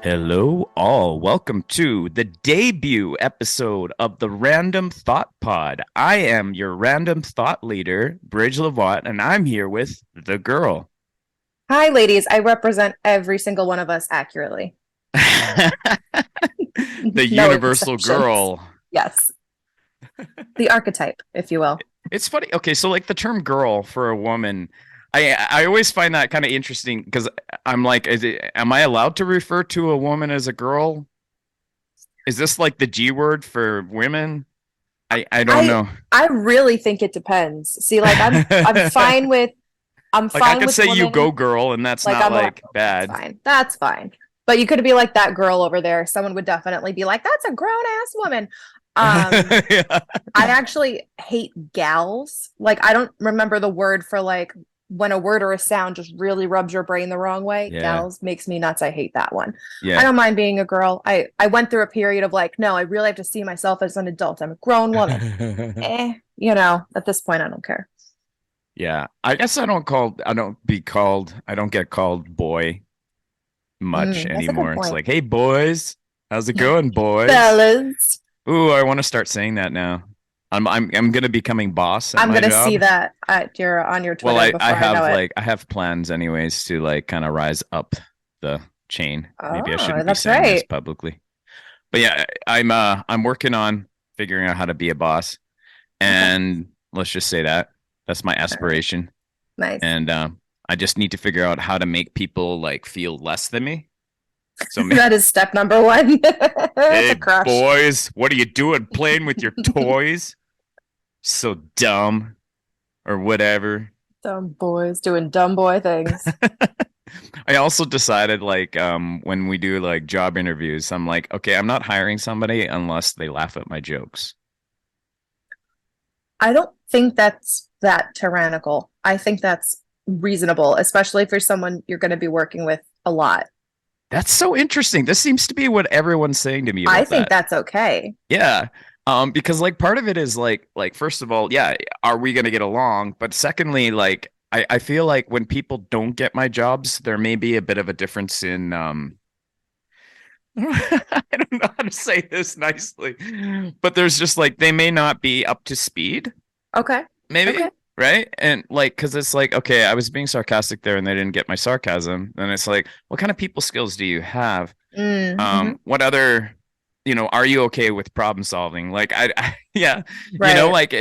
Hello, all. Welcome to the debut episode of the Random Thought Pod. I am your random thought leader, Bridge Livwat, and I'm here with the girl. Hi, ladies. I represent every single one of us accurately. The No universal exceptions. girl. Yes. The archetype, if you will. It's funny. Okay, so like the term girl for a woman, I always find that kind of interesting because I'm like, am I allowed to refer to a woman as a girl? Is this like the G word for women? I don't I know. I really think it depends. See, like I'm fine with I'm Like I fine could with say you women. go girl and that's Like not I'm allowed. like That's bad. fine. That's fine. But you could be like that girl over there. Someone would definitely be like, "That's a grown ass woman." Um, Yeah. I actually hate gals. Like I don't remember the word for like when a word or a sound just really rubs your brain the wrong way. Yeah. Gals makes me nuts. I hate that one. I Yeah. don't mind being a girl. I went through a period of like, no, I really have to see myself as an adult. I'm a grown woman. At this point I don't care. Yeah. I guess I don't get called boy much That's a good anymore. It's point. like, hey boys, how's it going, boys? Fellas, Ooh, I want to start saying that now. I'm gonna be becoming boss at I'm my gonna see job. that at your on your Well, Twitter I before I know have it. like I have plans anyways to like kind of rise up the chain. Maybe I Oh, shouldn't be that's saying this right. publicly. But yeah, I'm working on figuring out how to be a boss. Okay. And let's just say that's my All right. aspiration. Nice. And I just need to figure out how to make people like feel less than me. So, That is step number one. It's hey a crush. boys, what are you doing playing with your toys? So dumb or whatever. Dumb boys doing dumb boy things. I also decided like when we do like job interviews, I'm like, okay, I'm not hiring somebody unless they laugh at my jokes. I don't think that's that tyrannical. I think that's reasonable, especially for someone you're going to be working with a lot. That's so interesting. This seems to be what everyone's saying to me I about think that. that's okay. Yeah. Because like part of it is like first of all, yeah, are we gonna get along? But secondly, like I feel like when people don't get my jobs, there may be a bit of a difference in I don't know how to say this nicely, but there's just like they may not be up to speed, Okay. Okay. maybe, right? And like because it's like, okay, I was being sarcastic there and they didn't get my sarcasm. And it's like, what kind of people skills do you have? Mm-hmm. What other, are you okay with problem solving? Like yeah, Right. like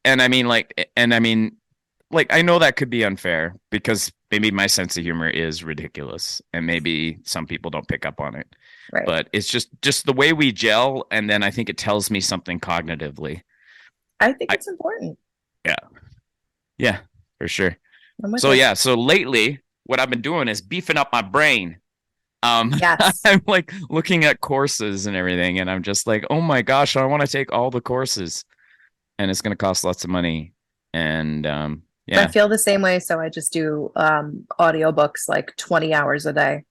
and I mean like I know that could be unfair because maybe my sense of humor is ridiculous and maybe some people don't pick up on it, Right. but it's just the way we gel, and then I think it tells me something cognitively. I think I it's important. Yeah, yeah, for sure. I'm with So you. yeah, so lately what I've been doing is beefing up my brain. Yes. I'm like looking at courses and everything, and I'm just like, oh my gosh, I want to take all the courses, and it's going to cost lots of money. And I yeah, feel the same way, so I just do audiobooks like 20 hours a day.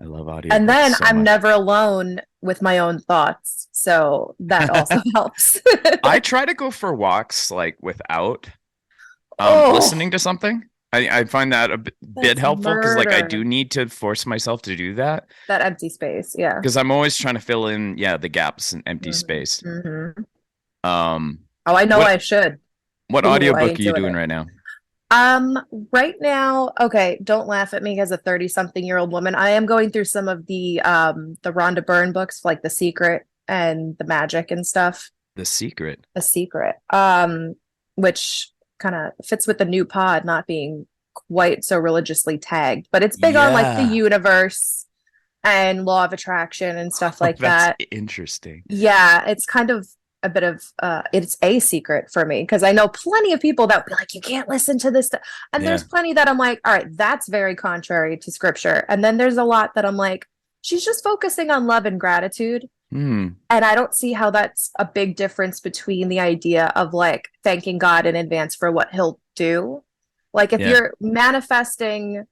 I love And audiobooks then so I'm much. never alone with my own thoughts. So that also helps. I try to go for walks like without Oh, listening to something. I find that a bit that's helpful because like I do murder. need to force myself to do that That empty space. Yeah. because I'm always trying to fill in, yeah, the gaps and empty space. Mm-hmm. Um, Oh, I know what I should. what Ooh, I audiobook ain't are you doing doing it. right now? Um, right now, okay, don't laugh at me as a 30-something-year-old woman. I am going through some of the Rhonda Byrne books, like The Secret and The Magic and stuff. The Secret. The Secret. Which kind of fits with the new pod not being quite so religiously tagged, but it's big on like the Yeah. universe and law of attraction and stuff Oh, like that's that. interesting. Yeah, it's kind of a bit of it's a secret for me because I know plenty of people that would be like, you can't listen to this stuff. And there's Yeah. plenty that I'm like, all right, that's very contrary to scripture. And then there's a lot that I'm like, she's just focusing on love and gratitude. Hmm. And I don't see how that's a big difference between the idea of like thanking God in advance for what he'll do. Like if Yeah. you're manifesting,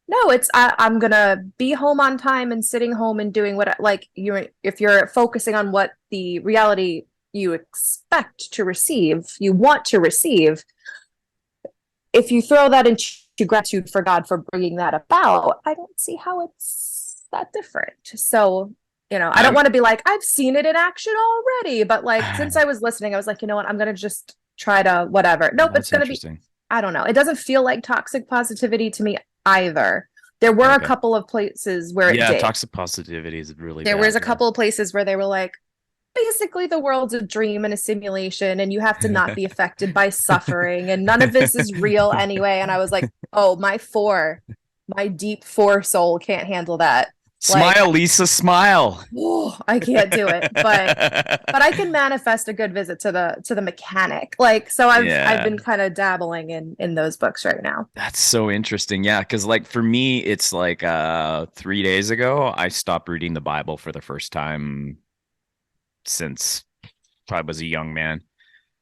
no, I'm gonna be home on time and sitting home and doing what like you if you're focusing on what the reality you expect to receive, you want to receive, if you throw that into gratitude for God for bringing that about, I don't see how it's that different. So, I don't I'm want to be like, I've seen it in action already, but like since I was listening, I was like, you know what, I'm gonna just try to whatever. Nope, it's that's gonna be, interesting. I don't know. It doesn't feel like toxic positivity to me either. There were a Okay. couple of places where it Yeah, did. toxic positivity is really There was bad. a couple of places where they were like, basically the world's a dream and a simulation, and you have to not Yeah. be affected by suffering, and none of this is real anyway. And I was like, oh, my deep four soul can't handle that. Like, Smile, Lisa, smile. oh, I can't do it. But I can manifest a good visit to the mechanic. Like, so I've Yeah, been kind of dabbling in those books right now. that's so interesting. Yeah, because like for me, it's like 3 days ago, I stopped reading the Bible for the first time since I was a young man.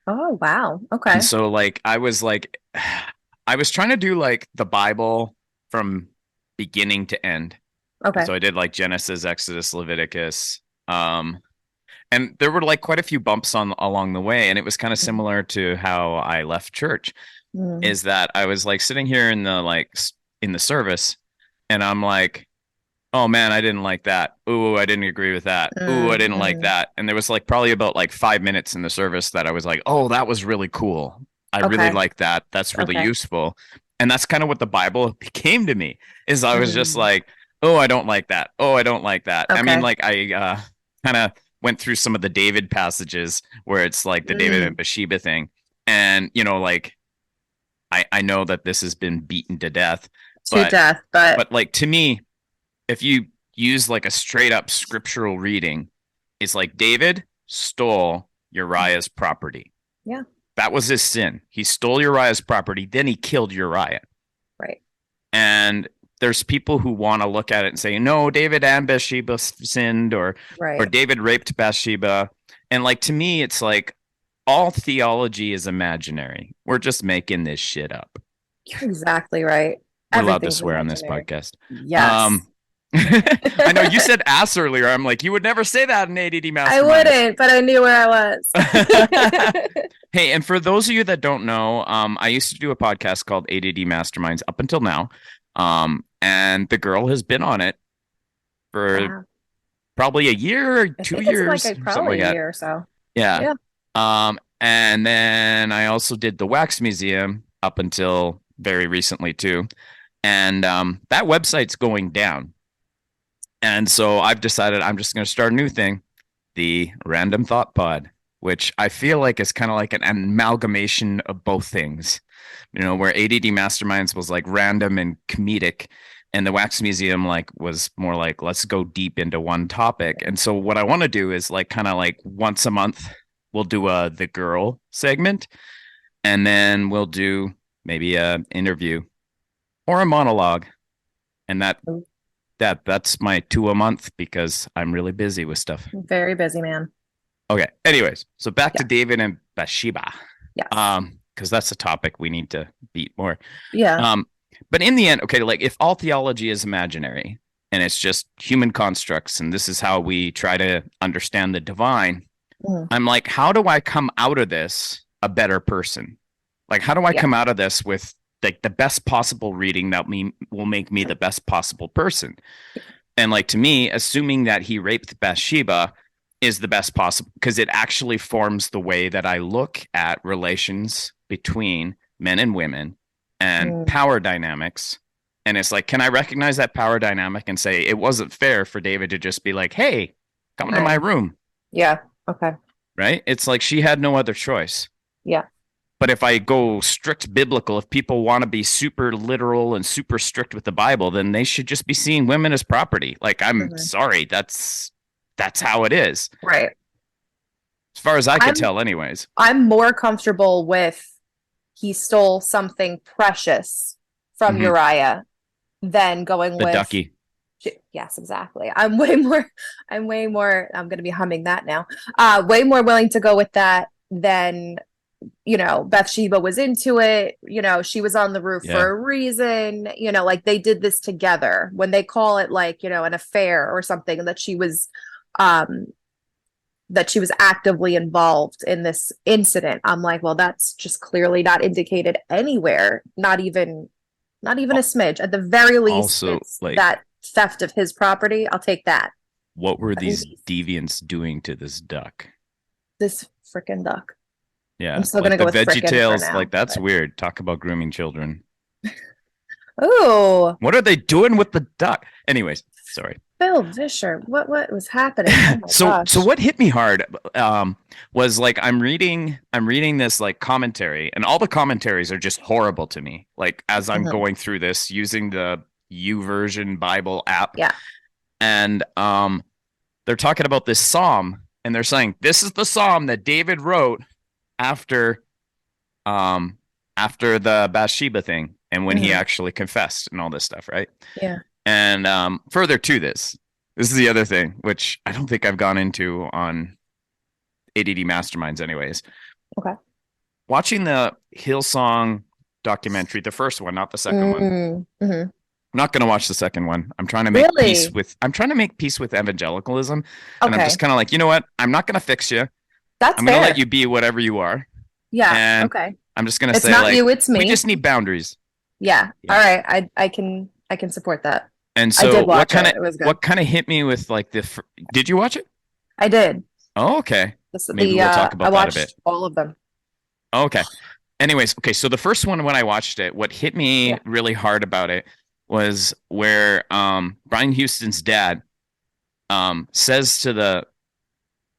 Oh, wow. And Okay. so like I was like I was trying to do like the Bible from beginning to end. And Okay. so I did like Genesis, Exodus, Leviticus. Um and there were like quite a few bumps on along the way, and it was kind of similar to how I left church, Mm, is that I was like sitting here in the in the service, and I'm like, oh man, I didn't like that. Ooh, I didn't agree with that. Ooh, I didn't like mm. that. And there was like probably about like 5 minutes in the service that I was like, oh, that was really cool. I really Okay. like that. That's really Okay. useful. And that's kind of what the Bible became to me, is I was just Mm, like, oh, I don't like that. Oh, I don't like that. I mean, okay. like I kind of went through some of the David passages where it's like the David and Mm, Bathsheba thing. And, like I know that this has been beaten to death, to but death, but like to me, if you use like a straight up scriptural reading, it's like David stole Uriah's property. yeah, That was his sin. He stole Uriah's property, then he killed Uriah. right. And there's people who want to look at it and say, no, David and Bathsheba sinned, or Right. David raped Bathsheba. And like to me, it's like all theology is imaginary. We're just making this shit up. You're exactly right. We're allowed to Everything's swear on this imaginary. podcast. Yes. Um, I know you said ass earlier. I'm like, you would never say that in ADD I Masterminds. wouldn't, but I knew where I was. Hey, and for those of you that don't know, I used to do a podcast called ADD Masterminds up until now. And the girl has been on it for Wow. probably a year or I two think it's like years, or something like probably a that. year or so. Yeah. Yeah. And then I also did the Wax Museum up until very recently too. And that website's going down. And so I've decided I'm just going to start a new thing, the Random Thought Pod, which I feel like is kind of like an amalgamation of both things. Where ADD Masterminds was like random and comedic, and the Wax Museum like was more like let's go deep into one topic. And so what I want to do is like kind of like once a month we'll do a The Girl segment, and then we'll do maybe a interview or a monologue, and that's my two a month because I'm really busy with stuff. Very busy man. Okay. Anyways, so back to Yeah. David and Bathsheba. Yes. Because that's a topic we need to beat more. Yeah. Um, but in the end, okay, like if all theology is imaginary and it's just human constructs, and this is how we try to understand the divine, Mm, I'm like, how do I come out of this a better person? Like, how do I yeah. come out of this with like the best possible reading that will make me the best possible person? And like to me, assuming that he raped Bathsheba is the best possible, because it actually forms the way that I look at relations between men and women and Mm, power dynamics. And it's like, can I recognize that power dynamic and say it wasn't fair for David to just be like, hey, come to my right. room, Yeah. Okay. right? It's like she had no other choice. Yeah. But if I go strict biblical, if people want to be super literal and super strict with the Bible, then they should just be seeing women as property. Like, I'm Mhm. sorry, that's how it is, Right. as far as I could I'm tell, anyways. I'm more comfortable with he stole something precious from Hmm. Uriah than going The with ducky. yes, exactly. I'm going to be humming that now. Way more willing to go with that than, Bathsheba was into it. She was on the roof Yeah. for a reason. Like they did this together. When they call it like, an affair or something, um, that she was actively involved in this incident. I'm like, well, that's just clearly not indicated anywhere. Not even a smidge. At the very least, Also, it's like, that theft of his property, I'll take that. What were At these least deviants doing to this duck? this freaking duck. I'm Yeah, still like gonna the go with Veggie frickin' for Tales, like now. that's But weird. Talk about grooming children. oh, What are they doing with the duck? Anyways, sorry. Phil Vischer, what was happening? Oh my So gosh. what hit me hard was like I'm reading this like commentary, and all the commentaries are just horrible to me. Like as I'm Mhm. going through this using the YouVersion Bible app, Yeah. and they're talking about this psalm, and they're saying this is the psalm that David wrote after um after the Bathsheba thing and when he Hmm. actually confessed and all this stuff, right? Yeah. And further to this is the other thing, which I don't think I've gone into on ADD Masterminds, anyways. Okay. Watching the Hillsong documentary, the first one, not the second one. Mm-hmm. I'm not going to watch the second one. Really? I'm trying to make peace with evangelicalism, and I'm just Okay. kind of like, you know what? I'm not going to fix you. That's I'm going to let fair. you be whatever you are, Yeah. and Okay. I'm just going to It's say not you, like it's we me. just need boundaries. Yeah. Yeah. All right. I can support that. And I so did watch it. It was good. what kind of hit me with like did you watch it? I did. Oh, okay. This Maybe the we'll talk I about that a bit. watched all of them. Oh, okay. Anyways, okay. So the first one when I watched it, what hit me Yeah. really hard about it was where Brian Houston's dad says to the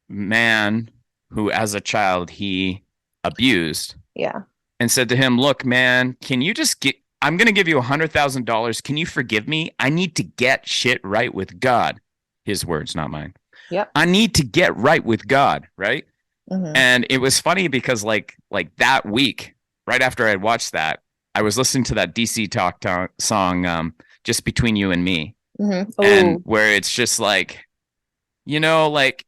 man who as a child he abused Yeah. and said to him, "Look, man, can you just get I'm going to give you $100,000. Can you forgive me? I need to get shit right with God." His words, not mine. Yep. I need to get right with God, right? Hmm. And it was funny because like that week, right after I had watched that, I was listening to that DC Talk song, Just Between You and Me. And Oh, where it's just like, like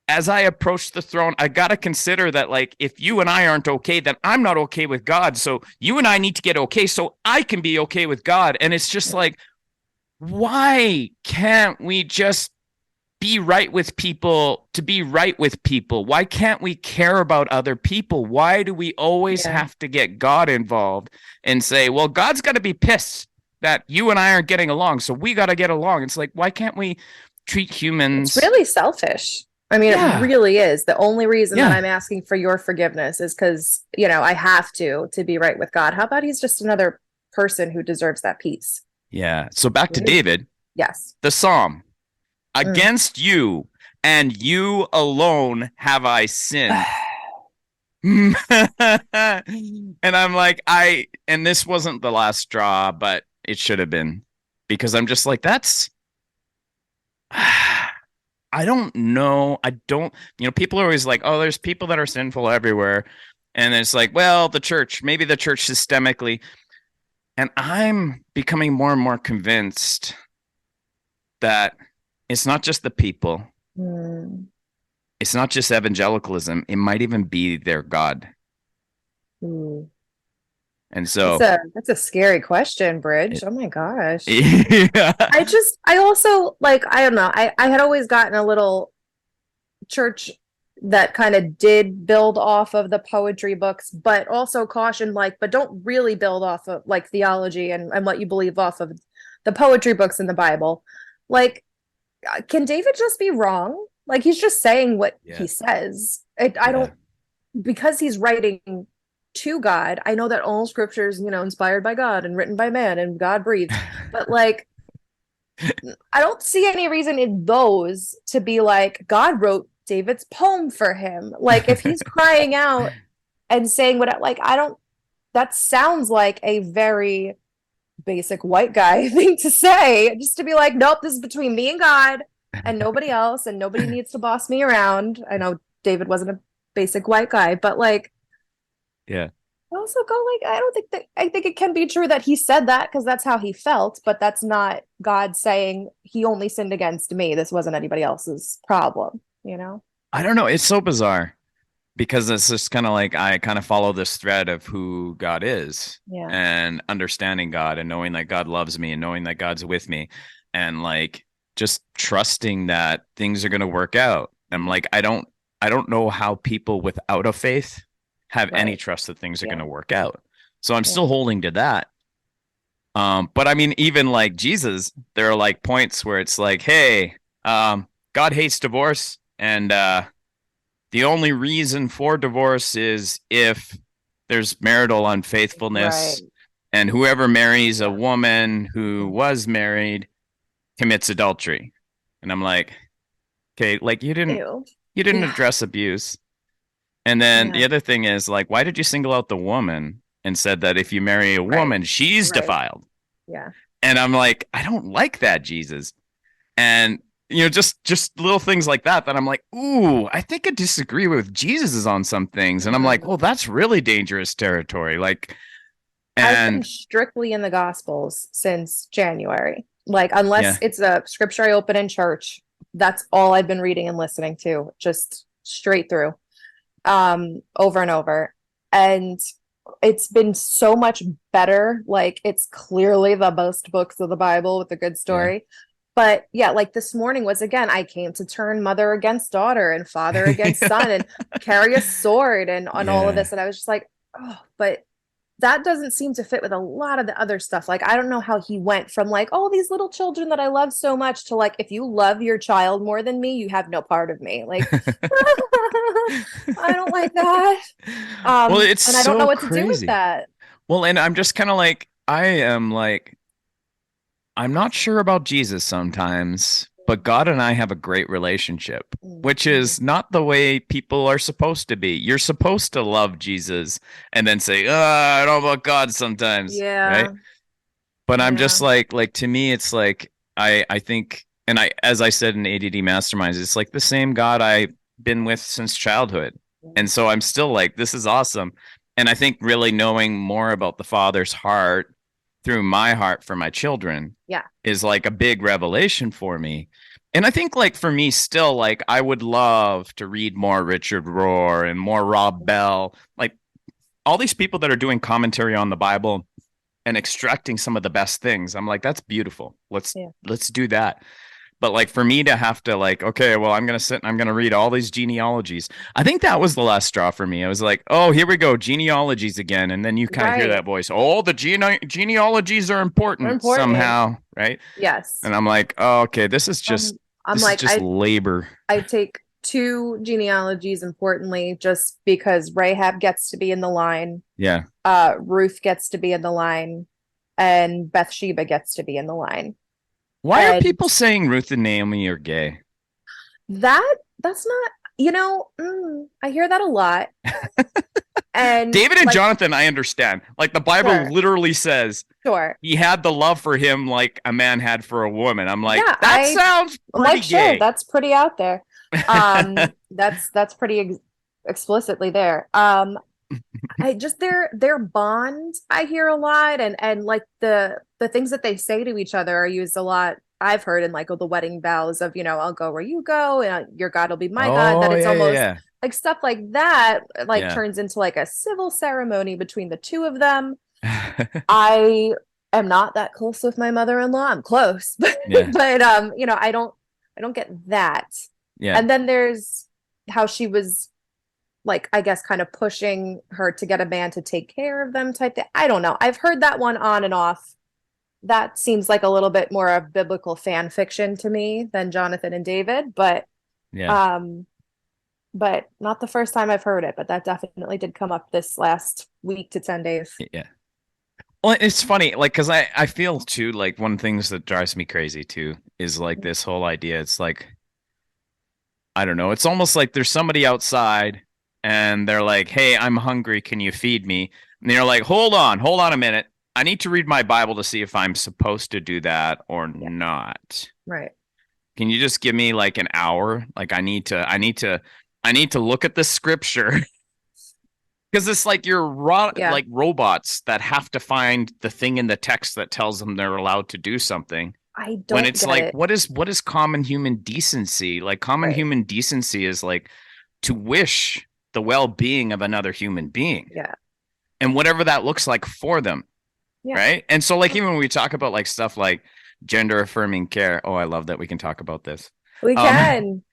as I approach the throne, I got to consider that, like, if you and I aren't okay, then I'm not okay with God. So you and I need to get okay so I can be okay with God. And it's just like, why can't we just be right with people to be right with people? Why can't we care about other people? Why do we always yeah. have to get God involved and say, well, God's got to be pissed that you and I aren't getting along, so we got to get along? It's like, why can't we treat It's humans? really selfish. I mean, it Yeah, really is. The only reason that yeah, I'm asking for your forgiveness is because, I have to be right with God. How about he's just another person who deserves that peace? yeah. So back to Maybe. David, Yes. the psalm. Mm. Against you and you alone have I sinned. And I'm like, and this wasn't the last straw, but it should have been because I'm just like, I don't know. I don't, people are always like, oh, there's people that are sinful everywhere. And it's like, well, maybe the church systemically. And I'm becoming more and more convinced that it's not just the people, Mm. it's not just evangelicalism. It might even be their God. Ooh. And That's so, a scary question, Bridge. it, Oh my gosh. yeah. I also like, I don't know. I had always gotten a little church that kind of did build off of the poetry books, but also cautioned like, but don't really build off of like theology and what you believe off of the poetry books in the Bible. Like, can David just be wrong? Like he's just saying what Yeah. he says. I Yeah. don't because he's writing to God. I know that all scriptures, inspired by God and written by man and God breathed. But like I don't see any reason in those to be like God wrote David's poem for him. Like if he's crying out and saying what like I don't that sounds like a very basic white guy thing to say, just to be like, nope, this is between me and God and nobody else, and nobody needs to boss me around. I know David wasn't a basic white guy, but like, Yeah. I also go like, I don't think that I think it can be true that he said that because that's how he felt, but that's not God saying he only sinned against me. This wasn't anybody else's problem. I don't know. It's so bizarre because it's just kind of like I kind of follow this thread of who God is Yeah. and understanding God and knowing that God loves me and knowing that God's with me and like just trusting that things are going to work out. I'm like, I don't know how people without a faith have any Right. trust that things are going Yeah. to work out. So I'm Yeah. still holding to that. But I mean, even like Jesus, there are like points where it's like, hey, God hates divorce, and the only reason for divorce is if there's marital Right. unfaithfulness, and whoever marries a Yeah. woman who Mhm. was married commits adultery. And I'm like, okay, like Ew. you didn't Yeah. address abuse. And then the Yeah. other thing is like, why did you single out the woman and said that if you marry a Right. woman, she's Right. defiled? Yeah. And I'm like, I don't like that, Jesus. And just little things like that I'm like, ooh, I think I disagree with Jesus is on some things. And I'm like, Mhm. well, that's really dangerous territory. Like, I've been and strictly in the Gospels since January. Like, unless yeah, it's a scripture I open in church, that's all I've been reading and listening to, just straight through, over and over. And it's been so much better. Like, it's clearly the most books of the Bible with a good yeah. story. But yeah, like this morning was again, I came to turn mother against daughter and father against son and carry a sword and all of Yeah. this. And I was just like, oh, but that doesn't seem to fit with a lot of the other stuff. Like, I don't know how he went from like, oh, these little children that I love so much to like, if you love your child more than me, you have no part of me. Like, I don't like that. Well, it's And I don't know so what to do with crazy. that. Well, and I'm just kind of like, I am like, I'm not sure about Jesus sometimes, but God and I have a great relationship, which Mhm. is not the way people are supposed to be. You're supposed to love Jesus and then say, I don't know about God sometimes, right? Yeah, But I'm just yeah, like to me, it's like I think, and I as I said in ADD Masterminds, it's like the same God I've been with since childhood, and so I'm still like, this is awesome. And I think really knowing more about the Father's heart through my heart for my children yeah. is like a big revelation for me. And I think like for me still like I would love to read more Richard Rohr and more Rob Bell, like all these people that are doing commentary on the Bible and extracting some of the best things. I'm like, that's beautiful. Yeah. Let's do that. But like for me to have to like, okay, well, I'm gonna sit and I'm gonna read all these genealogies. I think that was the last straw for me. I was like, oh, here we go, genealogies again, and then you kind of hear Right. that voice. Oh, the genealogies are They're important important. somehow, right? Yes. And I'm like, oh, okay, I'm this is like, just labor. I take two genealogies importantly just because Rahab gets to be in the line, Yeah. Ruth gets to be in the line, and Bathsheba gets to be in the line. Why are And people saying Ruth and Naomi are gay? that's not, I hear that a lot. And David and like, Jonathan, I understand. Like the Bible sure, literally says sure. he had the love for him like a man had for a woman. I'm like, Yeah, that sounds I'm pretty like, sure, gay. that's pretty out there. That's pretty explicitly there. I just their bond I hear a lot, and like the things that they say to each other are used a lot. I've heard in like, oh, the wedding vows of, I'll go where you go and your God will be my God, that Oh it's yeah, almost yeah, like stuff like that like yeah, turns into like a civil ceremony between the two of them. yeah, I am not that close with my mother-in-law. I'm close, but yeah, I don't get that. yeah. And then there's how she was like, I guess, kind of pushing her to get a man to take care of them type thing. I don't know. I've heard that one on and off. That seems like a little bit more of biblical fan fiction to me than Jonathan and David, Yeah. um, but not the first time I've heard it. But that definitely did come up this last week to 10 days. Yeah. Well, it's funny, like, because I feel too, like, one of the things that drives me crazy too is like this whole idea. It's like, I don't know, it's almost like there's somebody outside and they're like, hey, I'm hungry. Can you feed me? And they're like, hold on a minute. I need to read my Bible to see if I'm supposed to do that or Yeah, not. right. Can you just give me like an hour? Like, I need to look at the scripture because it's like Yeah, like robots that have to find the thing in the text that tells them they're allowed to do something. I When don't it's get like, it. what is common human decency? Like common Right. human decency is like to wish the well-being of another human being Yeah, and whatever that looks like for them, yeah. right? And so like even when we talk about like stuff like gender affirming care, oh, I love that we can talk about this. We Um, can.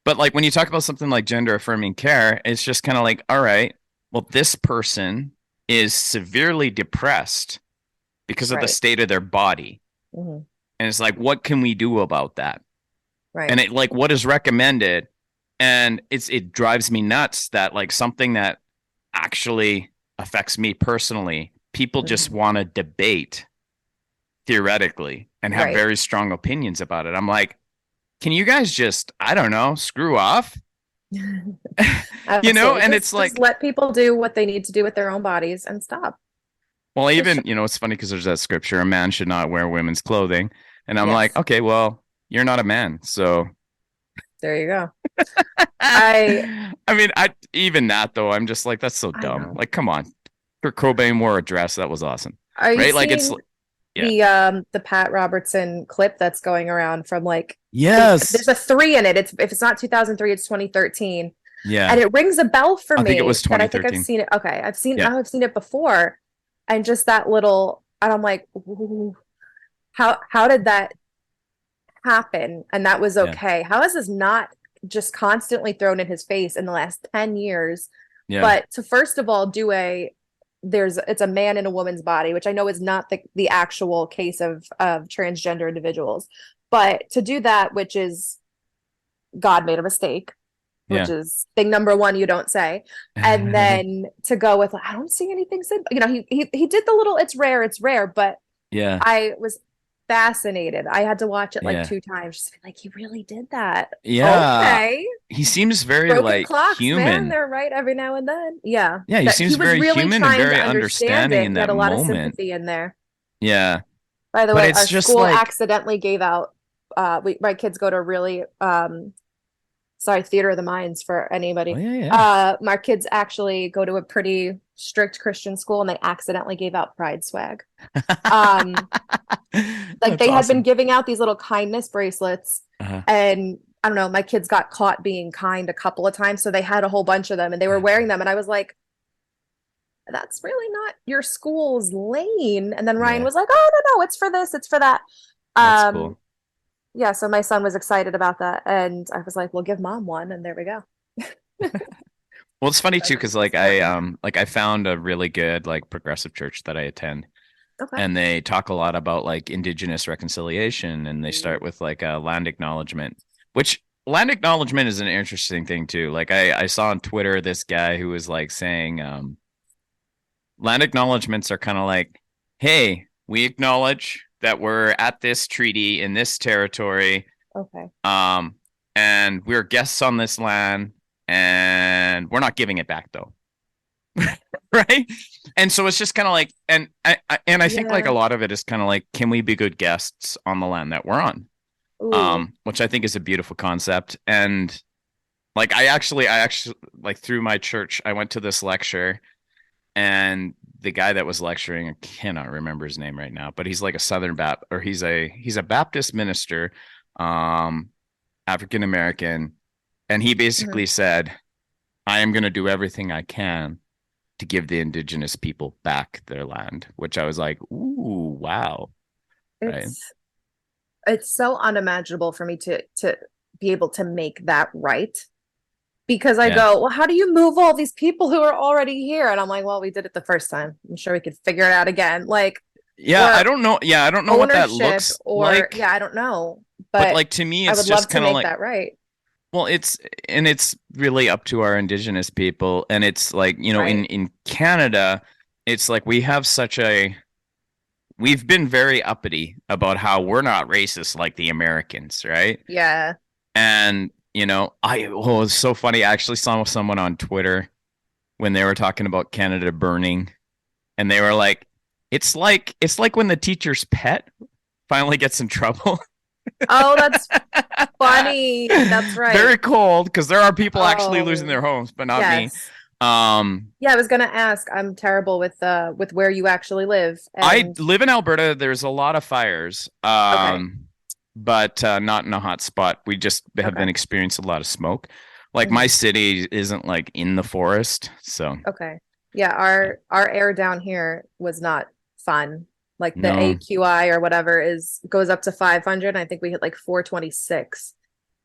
but like when you talk about something like gender affirming care, it's just kind of like, all right, well, this person is severely depressed because of the Right. state of their body. Hmm. And it's like, what can we do about that? And Right. it like what is recommended, and it drives me nuts that like something that actually affects me personally, people just Hmm. want to debate theoretically and have Right. very strong opinions about it. I'm like, can you guys just, I don't know, screw off? Absolutely. And it's Just like, let people do what they need to do with their own bodies and stop. well, Just even, it's funny because there's that scripture, a man should not wear women's clothing. And I'm like, yes. okay, well, you're not a man. So There you go. I I mean, I even that though, I'm just like, that's so I dumb. know. Like, come on. Kurt Cobain wore a dress. That was awesome. Are you Right? Like it's seeing yeah. the Pat Robertson clip that's going around from like there's Yes. a three in it. It's if it's not 2003, it's 2013. And Yeah. it rings a bell for I think it me was that I think I've 2013. seen it. Okay, Yeah. I've seen it before. And just that little and I'm like, ooh, how did that happen? And that was Yeah. okay. How is this not just constantly thrown in his face in the last 10 years? Yeah. But to first of all do a it's a man in a woman's body, which I know is not the actual case of transgender individuals. But to do that, which is God made a mistake, which Yeah. is thing number one you don't say, and then to go with I don't see anything said. He did the little it's rare, but Yeah. I was fascinated. I had to watch it like Yeah. 2 times, just be like, he really did that. Yeah. Okay. He seems very Broken like clocks, man. human. They're right every now and then. Yeah. Yeah, he That he seems was very really human and trying to very understand understanding it. in He had that a lot of moment. sympathy in there. Yeah. By the But way, it's our just school like, accidentally gave out my kids go to a really sorry, theater of the minds for oh anybody. yeah, yeah. My kids actually go to a pretty strict Christian school and they accidentally gave out pride swag. Um like That's they had been awesome. giving out these little kindness bracelets Uh-huh. and I don't know, my kids got caught being kind a couple of times, so they had a whole bunch of them and they were wearing them and I was like, that's really not your school's lane. And then Ryan Yeah, was like, oh no, it's for this, it's for that. that's Um, cool. yeah, so my son was excited about that and I was like, we'll give mom one and there we go. Well, it's funny too, That's because important. like I found a really good like progressive church that I attend, Okay. and they talk a lot about like indigenous reconciliation, and they start Mm. with like a land acknowledgement, which land acknowledgement is an interesting thing too. Like I saw on Twitter this guy who was like saying land acknowledgements are kind of like, hey, we acknowledge that we're at this treaty in this territory, Okay. um, and we're guests on this land, and we're not giving it back though. Right? And so it's just kind of like, and I think like a Yeah. lot of it is kind of like, can we be good guests on the land that we're on? Ooh. Which I think is a beautiful concept. And like I actually like through my church, I went to this lecture, and the guy that was lecturing, I cannot remember his name right now, but he's like a Southern Baptist, or he's a Baptist minister, um, African American, and he Mhm. basically said, I am going to do everything I can to give the indigenous people back their land, which I was like, ooh, wow. Right. It's it's so unimaginable for me to be able to make that right. Because I Yeah. go, well, how do you move all these people who are already here? And I'm like, well, we did it the first time. I'm sure we could figure it out again. Like, Yeah. I or don't know. Yeah. I don't know what that ownership, looks or like, yeah, I don't know. but But like to me, I it's would love just to kind of make like, that right. well, it's really up to our indigenous people. And it's like, Right. in Canada, it's like we've been very uppity about how we're not racist like the Americans, right? Yeah. And, it's so funny. I actually saw someone on Twitter when they were talking about Canada burning, and they were like, it's like when the teacher's pet finally gets in trouble. Oh, that's funny. That's right. Very cold because there are people actually losing Oh, their homes, but not me. yes. Um, Yeah, I was gonna ask. I'm terrible with where you actually live. I And live in Alberta. There's a lot of fires, okay. but not in a hot spot. We just have Okay. been experiencing a lot of smoke. Like my Hmm. city isn't like in the forest, so Okay. Yeah, yeah. our air down here was not fun. Like the No, AQI or whatever is goes up to 500. I think we hit like 426.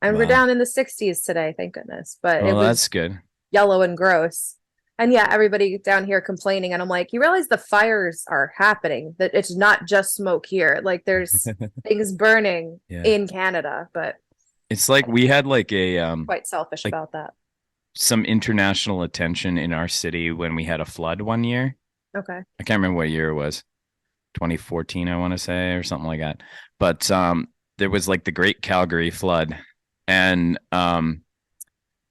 And we're wow. down in the 60s today, thank goodness. But it Well, that's was good. yellow and gross. And yeah, everybody down here complaining. And I'm like, you realize the fires are happening, that it's not just smoke here. Like there's things burning Yeah. in Canada, but It's like we had like a quite selfish like about that. some international attention in our city when we had a flood one year. Okay. I can't remember what year it was. 2014, I want to say, or something like that. But there was like the Great Calgary flood. And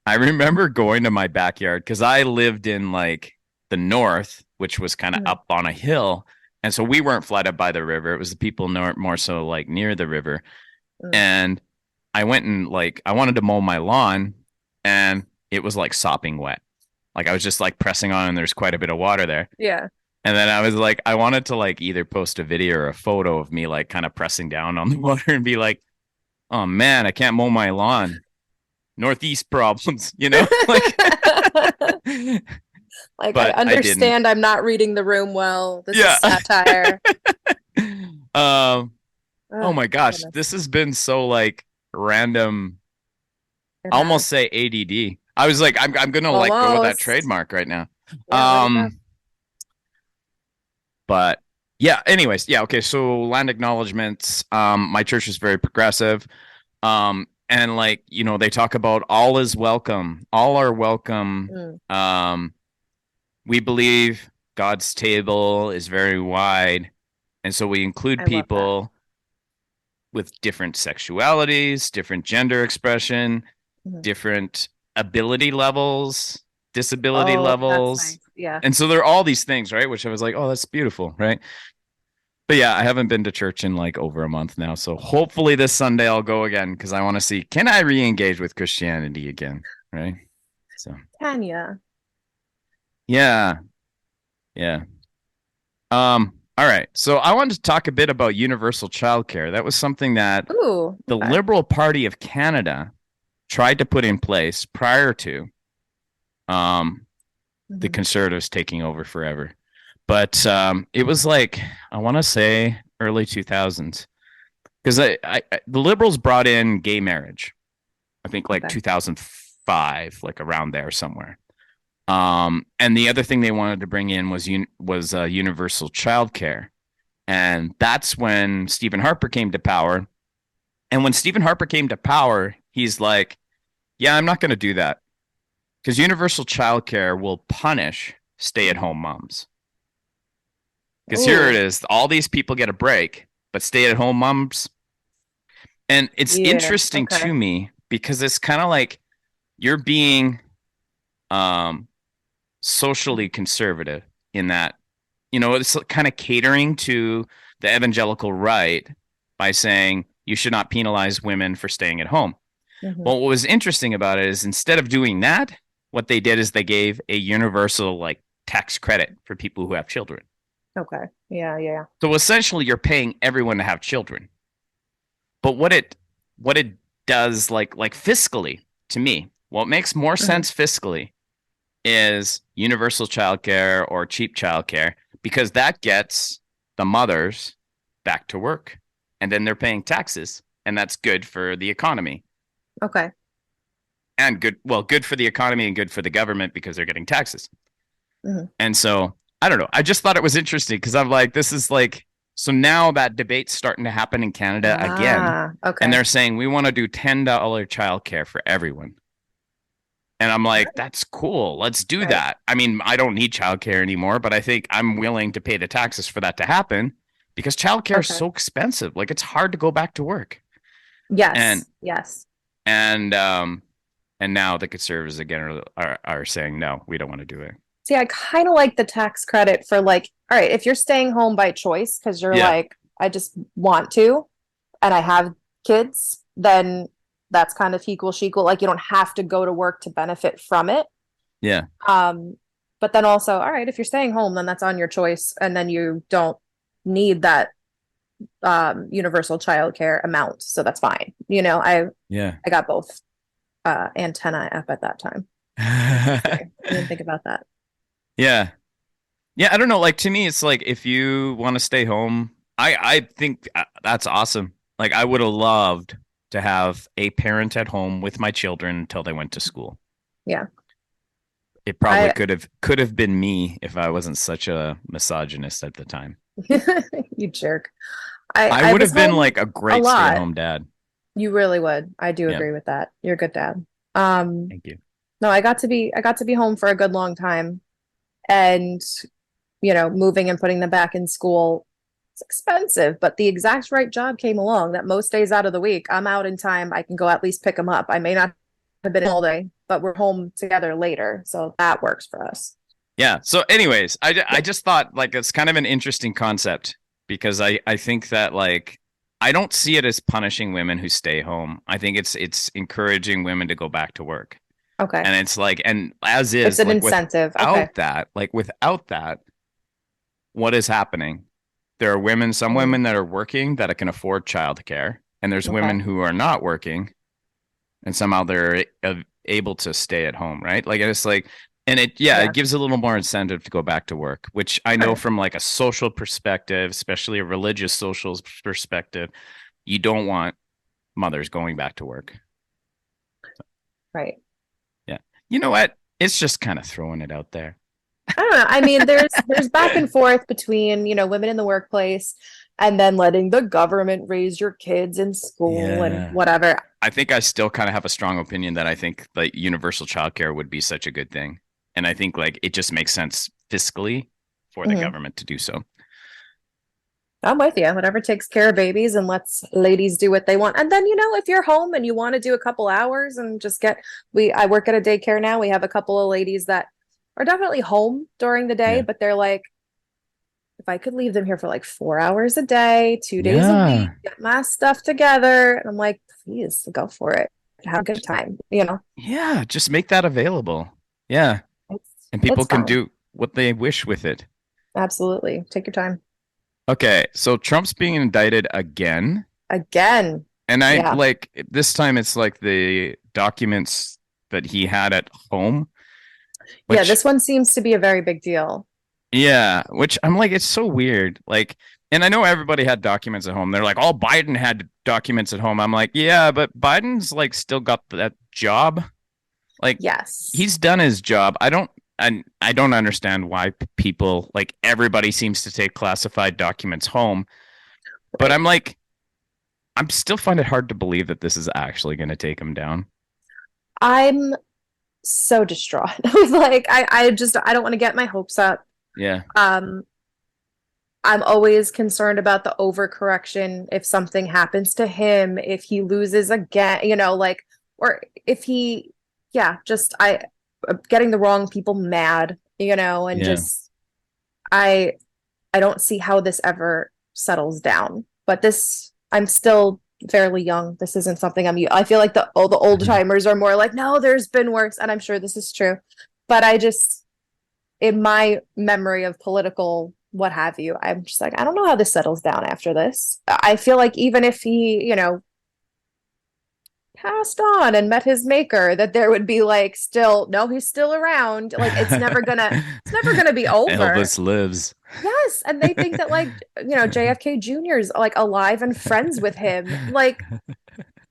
I remember going to my backyard because I lived in like the north, which was kind of Mhm. up on a hill. And so we weren't flooded by the river. It was the people more so like near the river. Mm. And I went and like I wanted to mow my lawn and it was like sopping wet. Like I was just like pressing on and there's quite a bit of water there. Yeah. And then I was like, I wanted to like either post a video or a photo of me like kind of pressing down on the water and be like, oh man, I can't mow my lawn. Northeast problems, you know? Like Like I but I didn't. understand I'm not reading the room well. This is Yeah. satire. um oh Oh, my gosh, goodness. this has been so like random. It I almost has. say ADD. I was like, I'm gonna like go with that Almost. trademark right now. Yeah, let it go. Um, but yeah, anyways, yeah, okay. So land acknowledgements. My church is very progressive. And like, you know, they talk about all is welcome, all are welcome. Mm, We believe God's table is very wide, and so we include I love that. people with different sexualities, different gender expression, Mhm. different ability levels, disability Oh, that's levels. nice. Yeah. And so there are all these things, right? Which I was like, oh, that's beautiful, right? But yeah, I haven't been to church in like over a month now. So hopefully this Sunday I'll go again because I want to see, can I re-engage with Christianity again? Right. So Tanya. yeah. Yeah. All right. So I wanted to talk a bit about universal childcare. That was something that Ooh, the okay. Liberal Party of Canada tried to put in place prior to um the Mhm. Conservatives taking over forever. But it was like I want to say early 2000s because the Liberals brought in gay marriage. I think like Okay. 2005, like around there somewhere. And the other thing they wanted to bring in was universal childcare, and that's when Stephen Harper came to power. And when Stephen Harper came to power, he's like, "Yeah, I'm not going to do that because universal childcare will punish stay-at-home moms." Because here it Ooh, is, all these people get a break, but stay-at-home moms. And it's yeah. interesting Okay. to me because it's kind of like you're being um socially conservative in that, you know, it's kind of catering to the evangelical right by saying you should not penalize women for staying at home. Hmm. Well, what was interesting about it is instead of doing that, what they did is they gave a universal like tax credit for people who have children. Okay. Yeah, yeah. So essentially you're paying everyone to have children. But what it does like fiscally to me, what makes more Hmm. sense fiscally is universal childcare or cheap childcare because that gets the mothers back to work and then they're paying taxes and that's good for the economy Okay. and good for the economy and good for the government because they're getting taxes. Hmm. And so I don't know. I just thought it was interesting because I'm like, this is like, so now that debate's starting to happen in Canada again. Ah, And okay. they're saying we want to do $10 childcare for everyone. And I'm like, that's cool. Let's do Right. that. I mean, I don't need childcare anymore, but I think I'm willing to pay the taxes for that to happen because childcare is Okay. so expensive. Like it's hard to go back to work. And Yes. Yes. and um and now the conservatives again are saying no, we don't want to do it. See, I kind of like the tax credit for like, all right, if you're staying home by choice because you're Yeah. like, I just want to, and I have kids, then that's kind of equal shequel. Like you don't have to go to work to benefit from it. Yeah. Um, but then also, all right, if you're staying home, then that's on your choice, and then you don't need that universal childcare amount, so that's fine. Yeah. I got both antenna up at that time. Interesting. I didn't think about that. Yeah. Yeah, I don't know. Like to me, it's like if you want to stay home, I think that's awesome. Like I would have loved to have a parent at home with my children until they went to school. Yeah. It probably I could have been me if I wasn't such a misogynist at the time. you jerk. I I would was have been home like a a great lot. stay-at-home dad. You really would. I do Yeah, agree with that. You're a good dad. Um, thank you. no, I got to be home for a good long time. And, moving and putting them back in school, it's expensive, but the exact right job came along that most days out of the week, I'm out in time. I can go at least pick them up. I may not have been all day, but we're home together later. So that works for us. Yeah. So, anyways, I Yeah. just thought like it's kind of an interesting concept because I think that like I don't see it as punishing women who stay home. I think it's encouraging women to go back to work. Okay. And it's like, and as It's is an like incentive. Okay. without that, what is happening? There are women, some Mm, women that are working that can afford childcare, and there's okay. women who are not working, and somehow they're able to stay at home, right? Like it's like, and it Yeah. gives a little more incentive to go back to work, which I know Right. from like a social perspective, especially a religious social perspective, you don't want mothers going back to work. Right. Yeah. You know what? It's just kind of throwing it out there. I don't know. I mean, there's back and forth between, women in the workplace and then letting the government raise your kids in school and Yeah. whatever. I think I still kind of have a strong opinion that I think like universal childcare would be such a good thing. And I think like it just makes sense fiscally for the Mhm. government to do so. I'm with you. Whatever takes care of babies and lets ladies do what they want. And then, if you're home and you want to do a couple hours and just I work at a daycare now. We have a couple of ladies that are definitely home during the day, Yeah. but they're like, if I could leave them here for like 4 hours a day, 2 days a week, Yeah. get my stuff together. And I'm like, please go for it. Have a good time. Yeah. Just make that available. Yeah. And people It's can fine. do what they wish with it. Absolutely. Take your time. Okay. So Trump's being indicted again. Again. And I Yeah. like this time it's like the documents that he had at home, Yeah, which this one seems to be a very big deal. yeah, which I'm like, it's so weird. Like, and I know everybody had documents at home. They're like, all Biden had documents at home. I'm like, yeah, but Biden's like still got that job. Like, Yes. he's done his job. I don't understand why people like everybody seems to take classified documents home. But Right. I'm like, I'm still find it hard to believe that this is actually going to take him down. I'm so distraught. I was like, I don't want to get my hopes up. Yeah, Um, I'm always concerned about the overcorrection if something happens to him, if he loses again, like, or if yeah, just getting the wrong people mad, and yeah. just I I don't see how this ever settles down. But I'm still fairly young. This isn't something I feel like the old timers are more like, no, there's been worse, and I'm sure this is true. But in my memory of political what have you, I'm just like, I don't know how this settles down after this. I feel like even if he, passed on and met his maker, that there would be like still, no, he's still around. Like it's never gonna be over. Elvis lives. Yes, and they think that like, JFK Jr. is like alive and friends with him. Like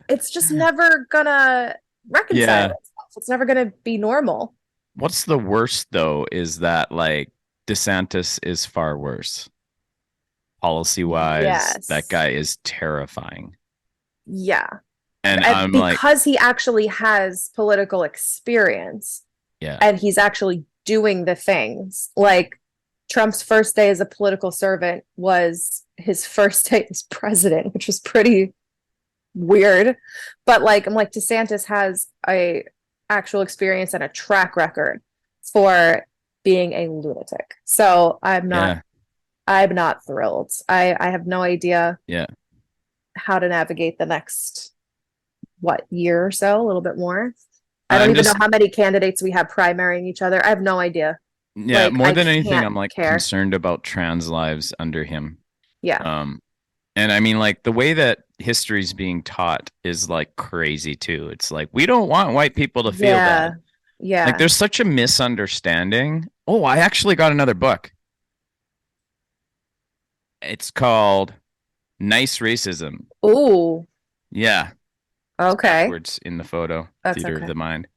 it's just never gonna reconcile Yeah. itself. It's never gonna be normal. What's the worst though is that like DeSantis is far worse. Policy wise, that Yes. guy is terrifying. Yeah. And And I'm like, because he actually has political experience yeah, and he's actually doing the things, like Trump's first day as a political servant was his first day as president, which was pretty weird. But like I'm like DeSantis has a actual experience and a track record for being a lunatic. So yeah, I'm not thrilled. I have no idea yeah. how to navigate the next year or so, a little bit more. I don't I'm even know just, how many candidates we have primarying each other. I have no idea. yeah, Like more I than anything, can't I'm like care. concerned about trans lives under him. Yeah. Um, and I mean, like the way that history is being taught is like crazy too. It's like we don't want white people to feel Yeah. bad. Like Yeah. there's such a misunderstanding. Oh, I actually got another book. It's called Nice Racism. Ooh. Yeah, it's Okay. backwards in the photo. That's Theater of okay. the Mind.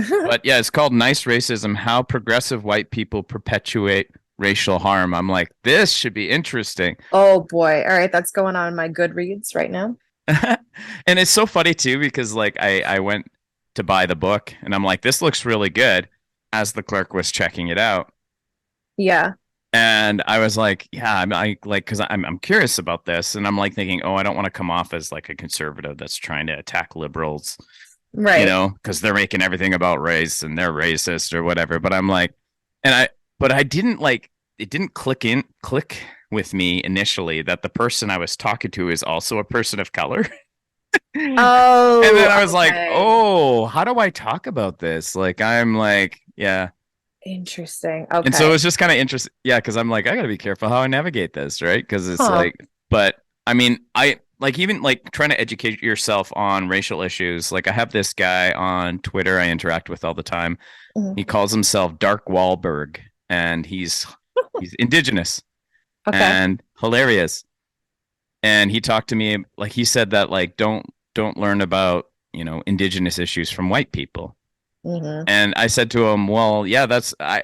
But yeah, it's called Nice Racism: How Progressive White People Perpetuate Racial Harm. I'm like, this should be interesting. Oh boy. All right, that's going on my Goodreads right now. And it's so funny too because like I went to buy the book and I'm like, this looks really good as the clerk was checking it out. Yeah. And I was like, yeah, I like because I'm curious about this, and I'm like thinking, oh, I don't want to come off as like a conservative that's trying to attack liberals, Right. because they're making everything about race and they're racist or whatever. But I'm like, and but I didn't like it didn't click with me initially that the person I was talking to is also a person of color. And then Oh, I was like, okay. oh, how do I talk about this? Like, I'm like, yeah. Interesting. And so it Okay. was just kind of interesting. Yeah, because I'm like, I got to be careful how I navigate this, right? Because it's Huh. like, but I mean, I like even like trying to educate yourself on racial issues. Like, I have this guy on Twitter I interact with all the time. Mhm. He calls himself Dark Wahlberg, and he's indigenous Okay. and hilarious. And he talked to me like he said that like don't learn about indigenous issues from white people. Hmm. And I said to him, well, yeah,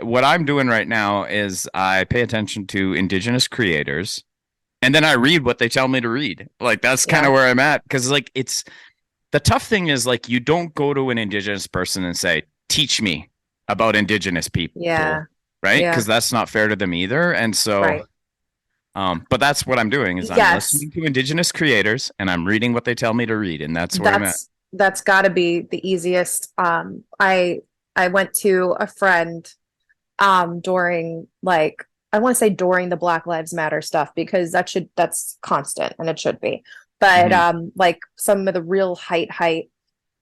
what I'm doing right now is I pay attention to indigenous creators and then I read what they tell me to read. Like that's kind Yeah. of where I'm at because like it's the tough thing is like you don't go to an indigenous person and say, teach me about indigenous people, Yeah. right? Yeah. Because that's not fair to them either. And so Right. but that's what I'm doing is I'm Yes. listening to indigenous creators and I'm reading what they tell me to read, and that's where I'm at. That's got to be the easiest. I went to a friend during like I want to say during the Black Lives Matter stuff because that's constant and it should be. But Hmm. like some of the real height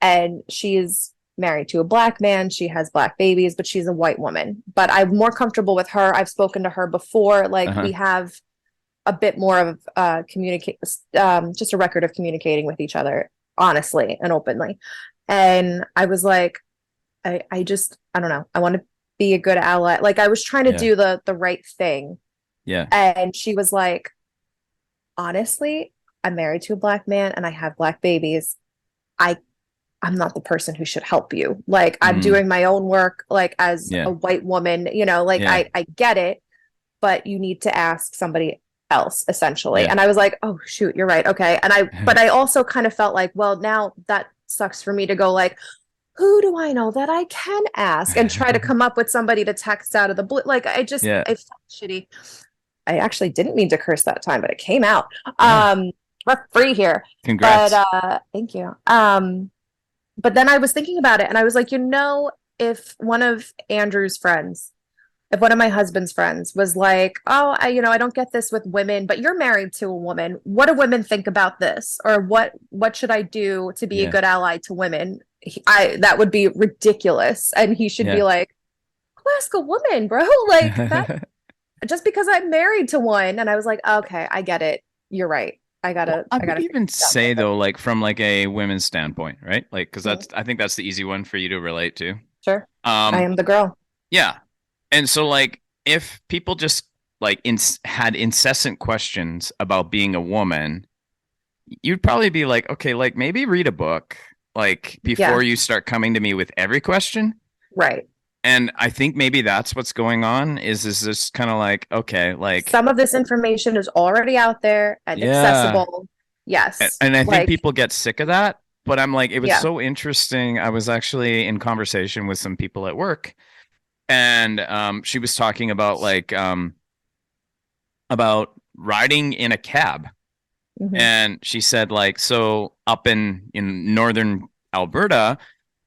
and she's married to a black man, she has black babies, but she's a white woman. But I'm more comfortable with her. I've spoken to her before. Like Uh-huh. we have a bit more of communicate just a record of communicating with each other honestly and openly. And I was like, I don't know. I want to be a good ally. Like I was trying to Yeah. do the right thing. Yeah. And she was like, honestly, I'm married to a black man and I have black babies. I I'm not the person who should help you. Like I'm Mm. doing my own work like as a Yeah. white woman, like Yeah. I get it, but you need to ask somebody else essentially. Yeah. And I was like, "Oh shoot, you're right. Okay." And I also kind of felt like, well, now that sucks for me to go like, who do I know that I can ask and try to come up with somebody to text out of the blue. Like Yeah. I felt shitty. I actually didn't mean to curse that time, but it came out. Yeah. We're free here. But Congrats. thank you. But then I was thinking about it and I was like, if one of Andrew's friends, if one of my husband's friends was like, oh, I don't get this with women, but you're married to a woman. What do women think about this? Or what should I do to be a Yeah. good ally to women? That would be ridiculous. And he should be Yeah. like, go ask a woman, bro. Like that just because I'm married to one. And I was like, okay, I get it. You're right. Well, I I would gotta figure even this out a say little though, like from like a women's standpoint, right? Like, because bit. Mhm. I think that's the easy one for you to relate to. Sure. I Um, am the girl. yeah. And so like if people just like had incessant questions about being a woman, you'd probably be like, okay, like maybe read a book like before Yeah, you start coming to me with every question. right. And I think maybe that's what's going on is this kind of like, okay, like, Some of this information is already out there and yeah. accessible. Yes. And I think Like, people get sick of that. But I'm like, it was yeah. so interesting. I was actually in conversation with some people at work, and she was talking about riding in a cab, Hmm. and she said like, so up in northern Alberta,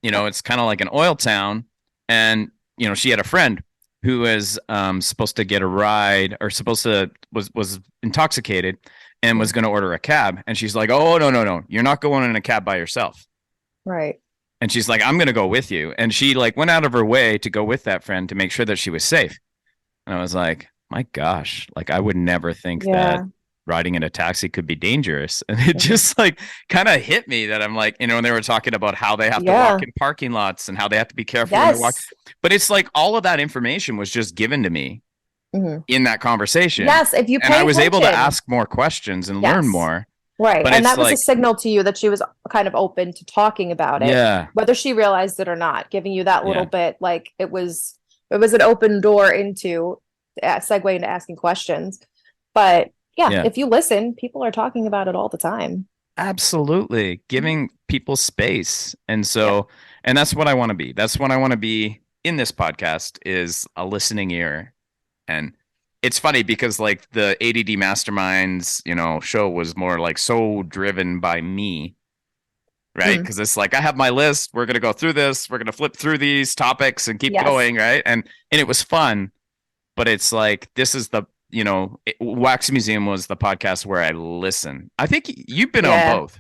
it's kind of like an oil town, and she had a friend who was supposed to get a ride or supposed to was intoxicated and was going to order a cab, and she's like, oh, no, no, no, you're not going in a cab by yourself. Right. And she's like, I'm going to go with you, and she like went out of her way to go with that friend to make sure that she was safe. And I was like, my gosh, like I would never think that Yeah. riding in a taxi could be dangerous. And it Hmm. just like kind of hit me that I'm like, when they were talking about how they have to walk Yeah. in parking lots and how they have to be careful when they walk. Yes. But it's like all of that information was just given to me Hmm. in that conversation. Yes. If you And I pay was able to attention. ask more questions and learn Yes. more. Right. But And it's that was a like, signal to you that she was kind of open to talking about it, yeah, whether she realized it or not, giving you that little yeah, bit, like it was an open door into segue into asking questions. But yeah, yeah, if you listen, people are talking about it all the time. absolutely. Mhm. Giving people space. And Yep. so, and that's what I want to be. That's what I want to be in this podcast is a listening ear. And it's funny because like the ADD Masterminds, show was more like so driven by me, right? Mm. Because it's like I have my list. We're gonna go through this. We're gonna flip through these topics and keep Yes. going, right? And it was fun, but it's like this is Wax Museum was the podcast where I listen. I think you've been on Yeah. both.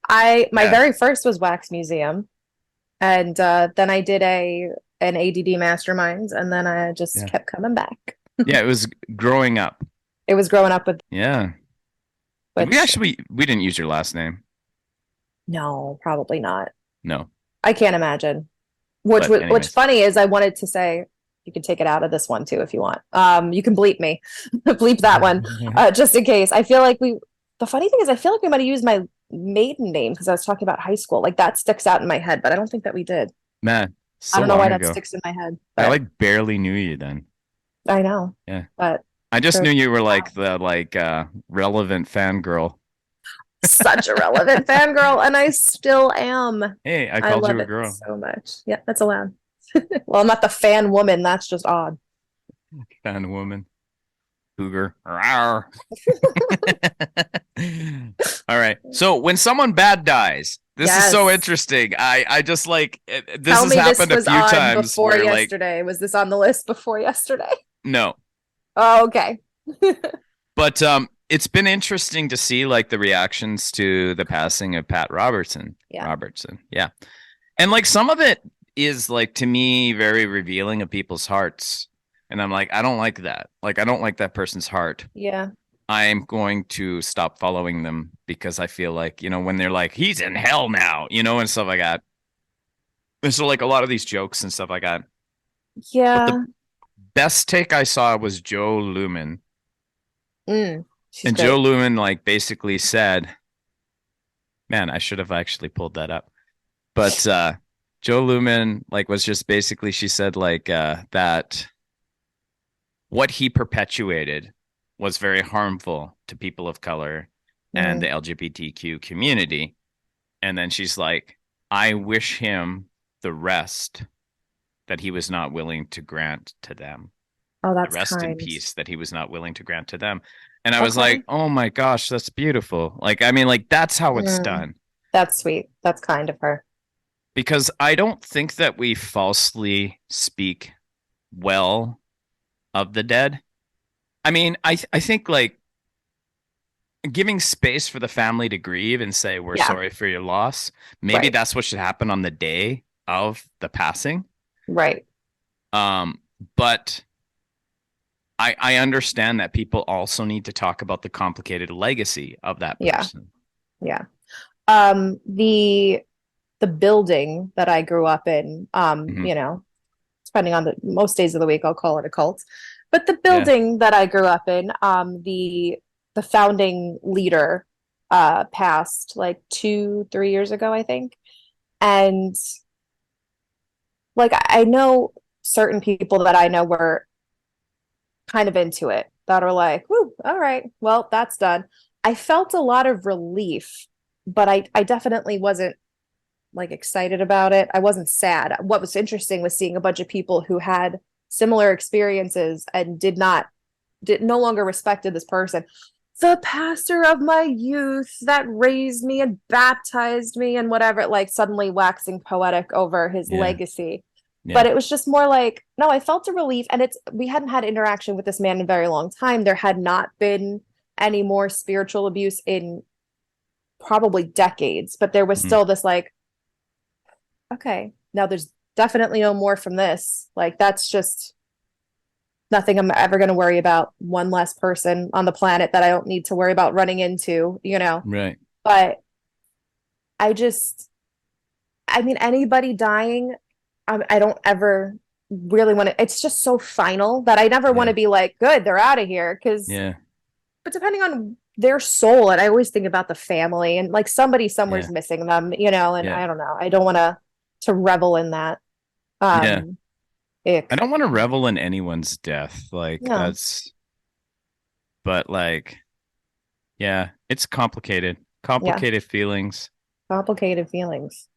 My Yeah, very first was Wax Museum, and then I did a an ADD Masterminds, and then I just yeah, kept coming back. yeah. It was growing up. It was growing up with Yeah. Did we which actually? We didn't use your last name. no, probably not. No, I can't imagine. but Which anyways. funny is I wanted to say you can take it out of this one too if you want. You can bleep me, bleep that one, just in case. I feel like we. The funny thing is, I feel like we might have used my maiden name because I was talking about high school. Like that sticks out in my head, but I don't think that we did. Man, I so don't know why long that ago. sticks in my head, I but like barely knew you then. I know. Yeah. But I just sure, knew you were wow. like the relevant fangirl. Such a relevant fangirl, and I still am. Hey, I I called you love a it girl. so much. Yeah, that's allowed. Well, I'm not the fan woman. That's just odd. Fan woman. Cougar. Rawr. All right. So when someone bad dies, this is so Yes. interesting. I just like this Tell has me this happened a was few on times before where like yesterday. Was this on the list before yesterday? no. Oh, okay. But it's been interesting to see like the reactions to the passing of Pat Robertson. Yeah. Robertson. Yeah. And like some of it is like to me very revealing of people's hearts. And I'm like, I don't like that. Like I don't like that person's heart. Yeah. I'm going to stop following them because I feel like, when they're like, he's in hell now, and stuff like that. And so like a lot of these jokes and stuff like that. But the Yeah. best take I saw was Joe Lumen. She's And Joe great. Lumen like basically said, man, I should have actually pulled that up. But Joe Lumen like was just basically she said like that what he perpetuated was very harmful to people of color and Mm. the LGBTQ community. And then she's like, I wish him the rest that he was not willing to grant to them. Oh, The that's rest in kind. peace that he was not willing to grant to them. And I was like, Okay. oh my gosh, that's beautiful. Like, I mean, like, that's how it's Mm. done. That's sweet. That's kind of her. Because I don't think that we falsely speak well of the dead. I mean, I think like giving space for the family to grieve and say we're Yeah. sorry for your loss. Maybe Right. that's what should happen on the day of the passing. Right. But I understand that people also need to talk about the complicated legacy of that Yeah. person. Yeah. The building that I grew up in, Hmm. depending on the most days of the week, I'll call it a cult. But the Yeah. building that I grew up in, the founding leader passed like 3 years ago, I think. And like I know certain people that I know were kind of into it that are like, whoo, all right, well, that's done. I felt a lot of relief, but I definitely wasn't like excited about it. I wasn't sad. What was interesting was seeing a bunch of people who had similar experiences and did no longer respected this person. The pastor of my youth that raised me and baptized me and whatever, like suddenly waxing poetic over his Yeah. legacy. Yeah. But it was just more like, no, I felt a relief. And we hadn't had interaction with this man in a very long time. There had not been any more spiritual abuse in probably decades, but there was Mhm. still this like, okay, now there's definitely no more from this. Like that's just nothing I'm ever going to worry about. One less person on the planet that I don't need to worry about running into. Right. But I just, I mean, anybody dying, I don't ever really want to, it's just so final that I never want Yeah. to be like, good, they're out of here. Yeah. But depending on their soul, and I always think about the family, and like somebody somewhere's Yeah. missing them, you know, and Yeah. I don't know. I don't want to revel in that. Yeah. Um, I ick. don't want to revel in anyone's death. Like No, that's, but like, yeah, it's complicated, yeah, complicated feelings. complicated feelings.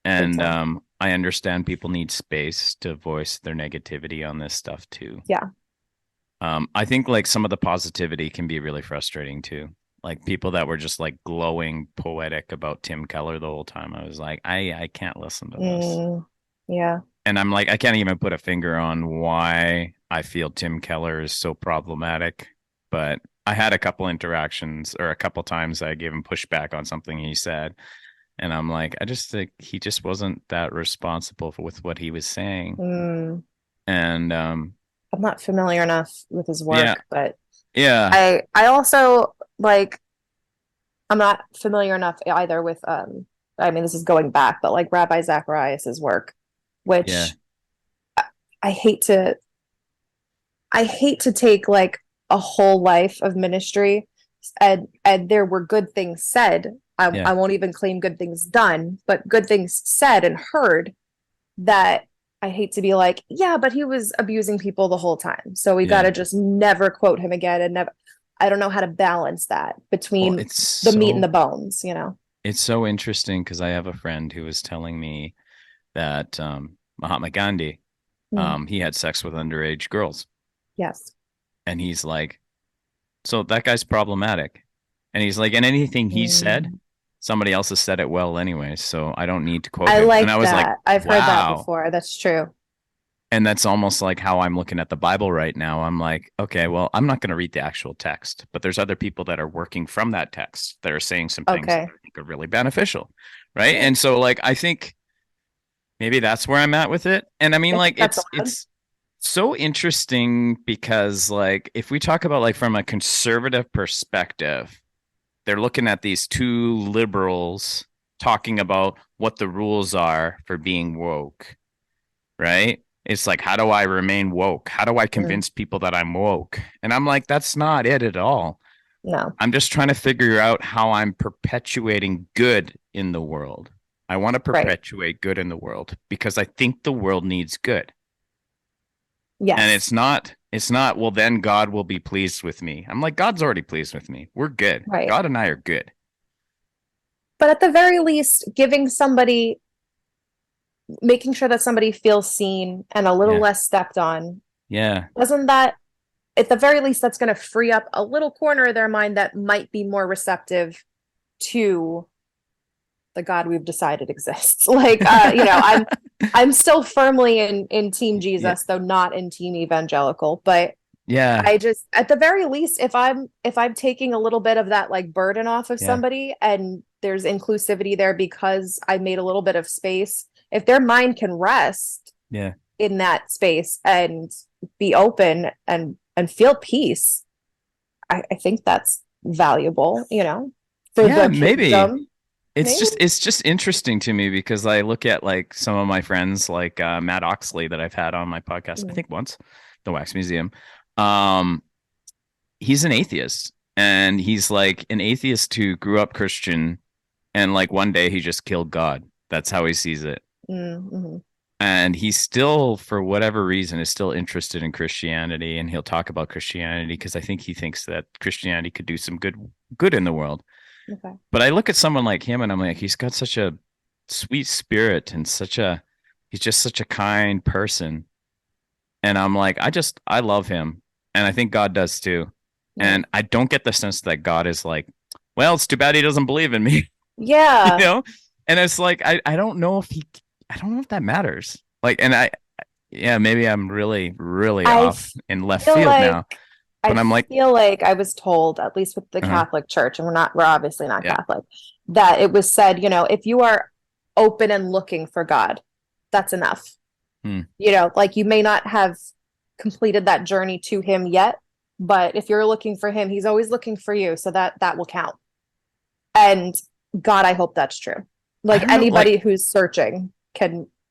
Big And time. I understand people need space to voice their negativity on this stuff too. Yeah. I think like some of the positivity can be really frustrating too. Like people that were just like glowing poetic about Tim Keller the whole time. I was like, I can't listen to this. Mm, yeah. And I'm like, I can't even put a finger on why I feel Tim Keller is so problematic. But I had a couple interactions or a couple times I gave him pushback on something he said. And I'm like, I just think he just wasn't that responsible with what he was saying. Mm. And I'm not familiar enough with his yeah, work, but yeah, I also like I'm not familiar enough either with I mean this is going back, but like Rabbi Zacharias's work, yeah, which I hate to I hate to take like a whole life of ministry and there were good things said. yeah, I won't even claim good things done, but good things said and heard that I hate to be like, yeah, but he was abusing people the whole time. So we got yeah. to just never quote him again and never. I don't know how to balance that Well, between the meat and the bones, you know? it's so interesting because I have a friend who was telling me that Mahatma Gandhi, Mm, he had sex with underage girls, yes. and he's like, so that guy's problematic, and he's like, and anything he said, Mm. somebody else has said it well anyway, so I don't need to quote I him. And like I was like, that. I've heard that wow. before. That's true. And that's almost like how I'm looking at the Bible right now. I'm like, okay, well, I'm not going to read the actual text, but there's other people that are working from that text that are saying some things that Okay. I think are really beneficial. Right. Yeah. And so like I think maybe that's where I'm at with it. And I mean I like think that's allowed. it's so interesting because like if we talk about like from a conservative perspective, they're looking at these two liberals talking about what the rules are for being woke, right? It's like, how do I remain woke? How do I Mm, convince people that I'm woke? And I'm like, that's not it at all. no. I'm just trying to figure out how I'm perpetuating good in the world. I want to Right. perpetuate good in the world because I think the world needs good. And Yes. it's not, well, then God will be pleased with me. I'm like, God's already pleased with me. We're good. Right. God and I are good. But at the very least, giving somebody, making sure that somebody feels seen and a little Yeah. less stepped on, Yeah. doesn't that, at the very least, that's going to free up a little corner of their mind that might be more receptive to the God we've decided exists. Like, I'm still firmly in Team Yeah. Jesus, though not in Team Evangelical. But Yeah. I just, at the very least, if I'm taking a little bit of that like burden off of Yeah. somebody, and there's inclusivity there because I made a little bit of space, if their mind can rest Yeah. in that space and be open and feel peace, I think that's valuable, for Yeah. the Maybe. kingdom. It's Maybe. just interesting to me because I look at like some of my friends like Matt Oxley that I've had on my podcast, I Mm, think once, the Wax Museum. Um, he's an atheist and he's like an atheist who grew up Christian and like one day he just killed God. That's how he sees it. mhm. And he's still, for whatever reason, is still interested in Christianity and he'll talk about Christianity because I think he thinks that Christianity could do some good in the world. Okay. But I look at someone like him and I'm like, he's got such a sweet spirit and he's just such a kind person. And I'm like, I love him. And I think God does too. Yeah. And I don't get the sense that God is like, well, it's too bad he doesn't believe in me, you Yeah. know? And it's like, I don't know if that matters. Like, yeah, maybe I'm really, really I off in left feel field like now. I But I'm like, feel like I was told, at least with the uh-huh, Catholic Church, and we're obviously not yeah, Catholic, that it was said, if you are open and looking for God, that's enough. hmm, Like you may not have completed that journey to him yet, but if you're looking for him, he's always looking for you. So that will count. And God, I hope that's true. I Like don't know. anybody who's searching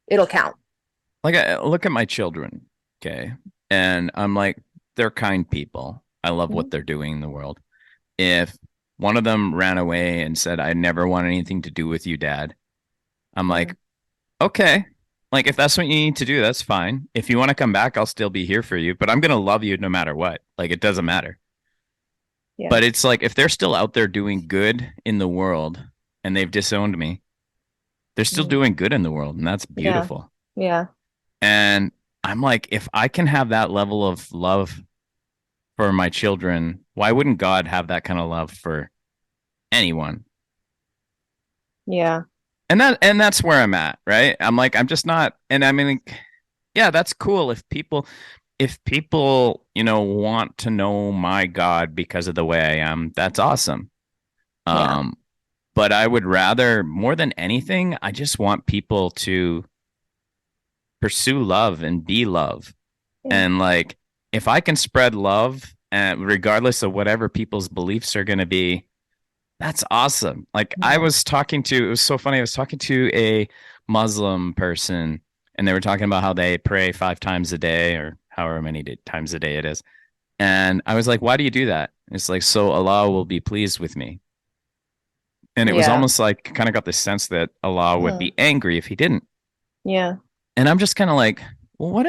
it'll count. Like I look at my children, okay, and I'm like, they're kind people. I love what Mhm. they're doing in the world. If One of them ran away and said, I never want anything to do with you, Dad. I'm Mm. like, okay. Like, if that's what you need to do, that's fine. If you want to come back, I'll still be here for you, but I'm going to love you no matter what. Like, it doesn't matter. Yeah. But it's like, if they're still out there doing good in the world and they've disowned me, they're still Mm. doing good in the world. And that's Yeah. beautiful. Yeah. And I'm like, if I can have that level of love for my children, why wouldn't God have that kind of love for anyone? Yeah. And that's where I'm at, right? I'm like, I'm just not, and I mean, yeah, that's cool if people, want to know my God because of the way I am, that's awesome. Yeah. Um, but I would rather, more than anything, I just want people to pursue love and be love. Yeah. And like, if I can spread love, regardless of whatever people's beliefs are going to be, that's awesome. Like I Yeah. was talking to, it was so funny. I was talking to a Muslim person, and they were talking about how they pray 5 times a day or however many times a day it is. And I was like, why do you do that? It's like, so Allah will be pleased with me. And it was Yeah. almost like, kind of got the sense that Allah would Mm. be angry if he didn't. Yeah. And I'm just kind of like, well, what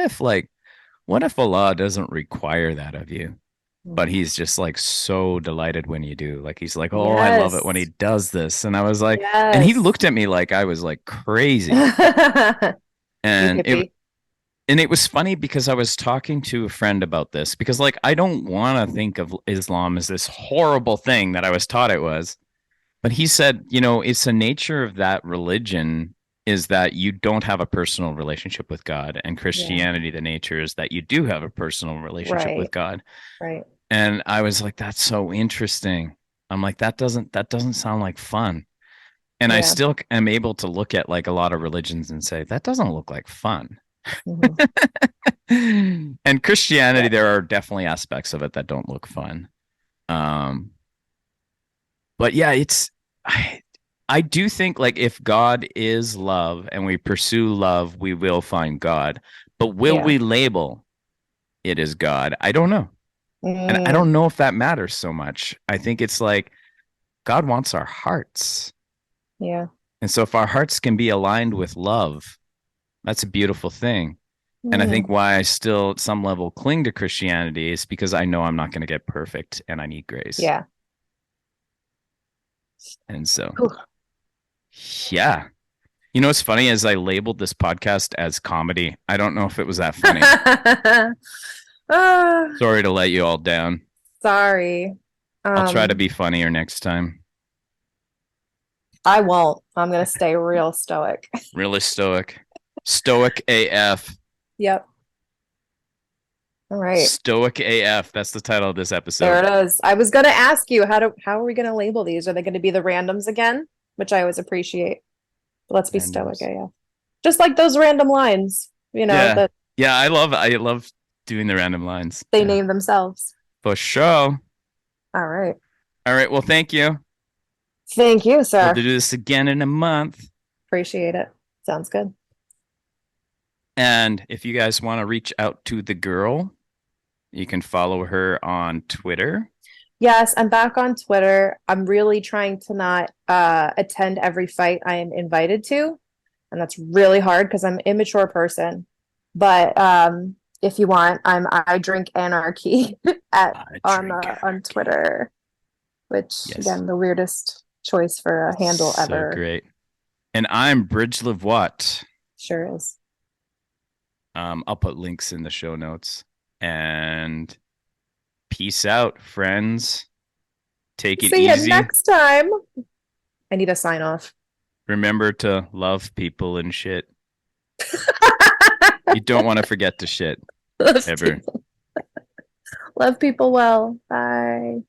if Allah doesn't require that of you? But Mm. he's just like so delighted when you do. Like he's like, "Oh, I love it when he Yes. does this." And I was like, and he Yes. looked at me like I was like crazy. You And it hippie. and it was funny because I was talking to a friend about this because like I don't want to think of Islam as this horrible thing that I was taught it was. But he said, it's the nature of that religion is that you don't have a personal relationship with God, and Yeah. Christianity, the nature is that you do have a personal relationship with Right. God. Right. And I was like, that's so interesting. I'm like, that doesn't sound like fun. And I Yeah. still am able to look at like a lot of religions and say, that doesn't look like fun. Hmm. And Yeah. Christianity, there are definitely aspects of it that don't look fun. Um, but yeah, I, I do think like if God is love and we pursue love, we will find God. But will Yeah. we label it as God? I don't know. And I Mm. don't know if that matters so much. I think it's like God wants our hearts. Yeah. And so if our hearts can be aligned with love, that's a beautiful thing. And I think Mm. why I still at some level cling to Christianity is because I know I'm not going to get perfect and I need grace. Yeah. And so, Whew. yeah. You know what's funny is I labeled this podcast as comedy. I don't know if it was that funny. Ah, Sorry to let you all down. sorry. I'll try to Um, be funnier next time. I won't. I'm gonna stay real stoic. Really stoic. Stoic AF. Yep. All right. Stoic AF. That's the title of this There episode. it is. I was gonna ask you how are we gonna label these? Are they gonna be the randoms again? Which I always appreciate. Let's be stoic, Randoms. yeah. Just like those random lines, Yeah. that Yeah, I love doing the random lines. they Yeah. name themselves. For sure. All right. All right. Well, thank you. Thank you, We'll sir. do this again in a month. Appreciate it. Sounds good. And if you guys want to reach out to the girl, you can follow her on Twitter. Yes, I'm back on Twitter. I'm really trying to not attend every fight I am invited to, and that's really hard because I'm an immature person. But if you want, I drink anarchy at I drink on anarchy. Twitter, which Yes. again, the weirdest choice for a handle So ever. great. And I'm Bridge Livwat. Sure is. I'll put links in the show notes. And peace out, friends. Take it See you easy. next time. I need a sign off. Remember to love people and shit. You don't want to forget to shit Love ever. people well. Bye.